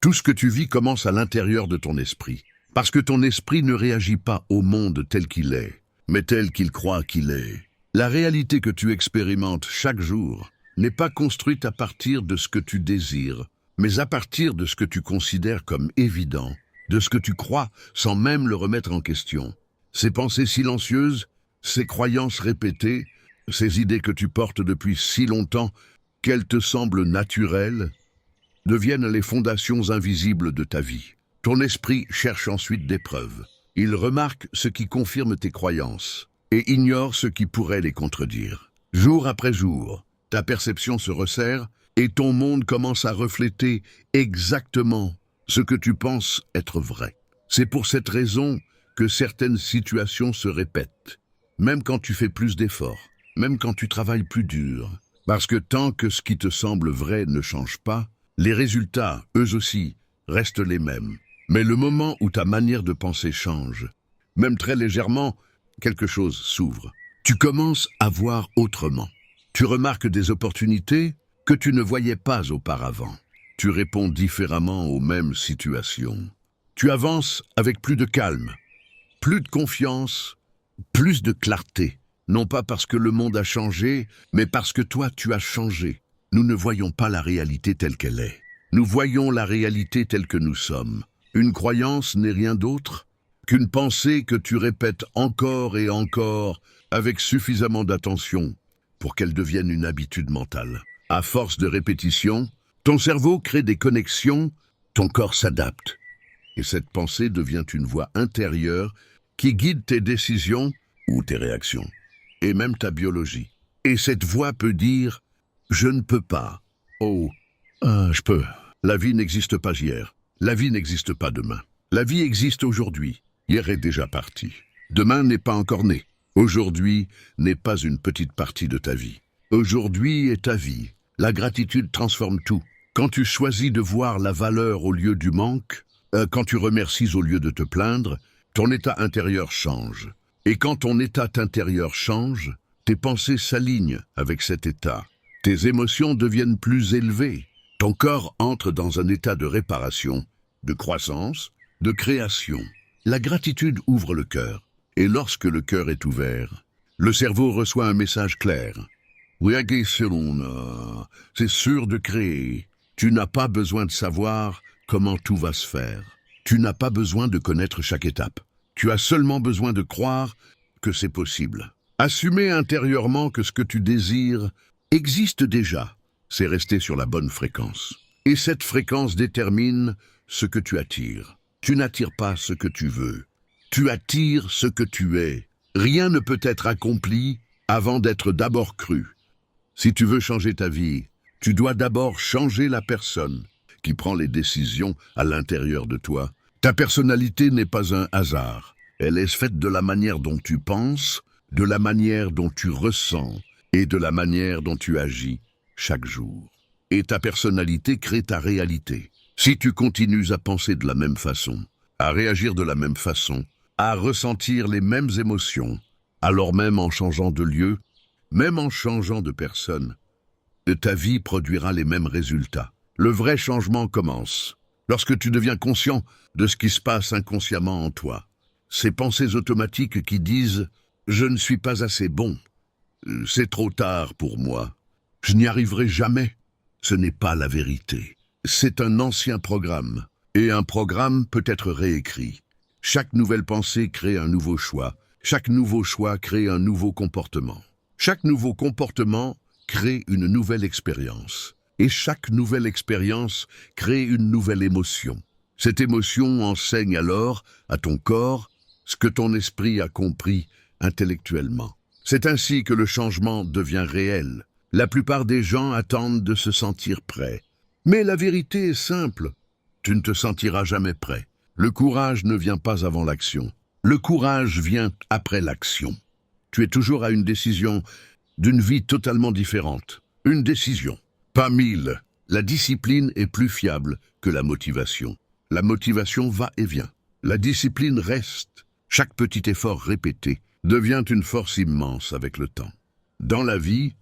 Tout ce que tu vis commence à l'intérieur de ton esprit. Parce que ton esprit ne réagit pas au monde tel qu'il est, mais tel qu'il croit qu'il est. La réalité que tu expérimentes chaque jour n'est pas construite à partir de ce que tu désires, mais à partir de ce que tu considères comme évident, de ce que tu crois sans même le remettre en question. Ces pensées silencieuses, ces croyances répétées, ces idées que tu portes depuis si longtemps qu'elles te semblent naturelles, deviennent les fondations invisibles de ta vie. Ton esprit cherche ensuite des preuves. Il remarque ce qui confirme tes croyances et ignore ce qui pourrait les contredire. Jour après jour, ta perception se resserre et ton monde commence à refléter exactement ce que tu penses être vrai. C'est pour cette raison que certaines situations se répètent, même quand tu fais plus d'efforts, même quand tu travailles plus dur. Parce que tant que ce qui te semble vrai ne change pas, les résultats, eux aussi, restent les mêmes. Mais le moment où ta manière de penser change, même très légèrement, quelque chose s'ouvre. Tu commences à voir autrement. Tu remarques des opportunités que tu ne voyais pas auparavant. Tu réponds différemment aux mêmes situations. Tu avances avec plus de calme, plus de confiance, plus de clarté. Non pas parce que le monde a changé, mais parce que toi tu as changé. Nous ne voyons pas la réalité telle qu'elle est. Nous voyons la réalité telle que nous sommes. Une croyance n'est rien d'autre qu'une pensée que tu répètes encore et encore avec suffisamment d'attention pour qu'elle devienne une habitude mentale. À force de répétition, ton cerveau crée des connexions, ton corps s'adapte. Et cette pensée devient une voix intérieure qui guide tes décisions ou tes réactions, et même ta biologie. Et cette voix peut dire « Je ne peux pas ». Oh, je peux. La vie n'existe pas hier. La vie n'existe pas demain. La vie existe aujourd'hui. Hier est déjà parti. Demain n'est pas encore né. Aujourd'hui n'est pas une petite partie de ta vie. Aujourd'hui est ta vie. La gratitude transforme tout. Quand tu choisis de voir la valeur au lieu du manque, quand tu remercies au lieu de te plaindre, ton état intérieur change. Et quand ton état intérieur change, tes pensées s'alignent avec cet état. Tes émotions deviennent plus élevées. Ton corps entre dans un état de réparation, de croissance, de création. La gratitude ouvre le cœur. Et lorsque le cœur est ouvert, le cerveau reçoit un message clair. C'est sûr de créer. Tu n'as pas besoin de savoir comment tout va se faire. Tu n'as pas besoin de connaître chaque étape. Tu as seulement besoin de croire que c'est possible. Assumer intérieurement que ce que tu désires existe déjà. C'est rester sur la bonne fréquence. Et cette fréquence détermine ce que tu attires. Tu n'attires pas ce que tu veux. Tu attires ce que tu es. Rien ne peut être accompli avant d'être d'abord cru. Si tu veux changer ta vie, tu dois d'abord changer la personne qui prend les décisions à l'intérieur de toi. Ta personnalité n'est pas un hasard. Elle est faite de la manière dont tu penses, de la manière dont tu ressens et de la manière dont tu agis chaque jour. Et ta personnalité crée ta réalité. Si tu continues à penser de la même façon, à réagir de la même façon, à ressentir les mêmes émotions, alors même en changeant de lieu, même en changeant de personne, ta vie produira les mêmes résultats. Le vrai changement commence lorsque tu deviens conscient de ce qui se passe inconsciemment en toi. Ces pensées automatiques qui disent « Je ne suis pas assez bon »,« C'est trop tard pour moi »,« Je n'y arriverai jamais », ce n'est pas la vérité. C'est un ancien programme, et un programme peut être réécrit. Chaque nouvelle pensée crée un nouveau choix. Chaque nouveau choix crée un nouveau comportement. Chaque nouveau comportement crée une nouvelle expérience. Et chaque nouvelle expérience crée une nouvelle émotion. Cette émotion enseigne alors à ton corps ce que ton esprit a compris intellectuellement. C'est ainsi que le changement devient réel. La plupart des gens attendent de se sentir prêts. Mais la vérité est simple. Tu ne te sentiras jamais prêt. Le courage ne vient pas avant l'action. Le courage vient après l'action. Tu es toujours à une décision d'une vie totalement différente. Une décision, pas 1000. La discipline est plus fiable que la motivation. La motivation va et vient. La discipline reste. Chaque petit effort répété devient une force immense avec le temps. Dans la vie,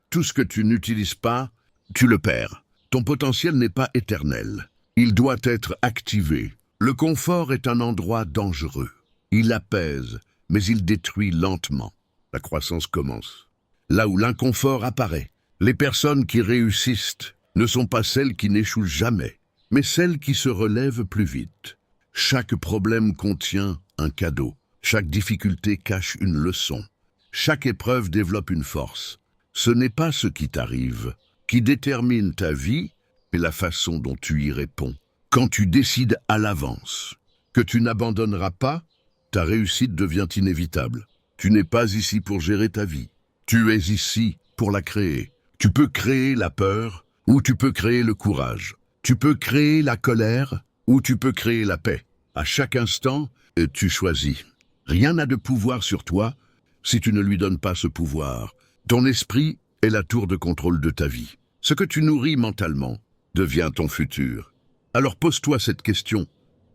tout ce que tu n'utilises pas, tu le perds. Ton potentiel n'est pas éternel. Il doit être activé. Le confort est un endroit dangereux. Il apaise, mais il détruit lentement. La croissance commence. Là où l'inconfort apparaît, les personnes qui réussissent ne sont pas celles qui n'échouent jamais, mais celles qui se relèvent plus vite. Chaque problème contient un cadeau. Chaque difficulté cache une leçon. Chaque épreuve développe une force. Ce n'est pas ce qui t'arrive qui détermine ta vie, mais la façon dont tu y réponds. Quand tu décides à l'avance que tu n'abandonneras pas, ta réussite devient inévitable. Tu n'es pas ici pour gérer ta vie. Tu es ici pour la créer. Tu peux créer la peur ou tu peux créer le courage. Tu peux créer la colère ou tu peux créer la paix. À chaque instant, tu choisis. Rien n'a de pouvoir sur toi si tu ne lui donnes pas ce pouvoir. Ton esprit est la tour de contrôle de ta vie. Ce que tu nourris mentalement devient ton futur. Alors pose-toi cette question.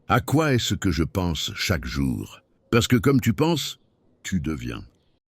À quoi est-ce que je pense chaque jour? Parce que comme tu penses, tu deviens.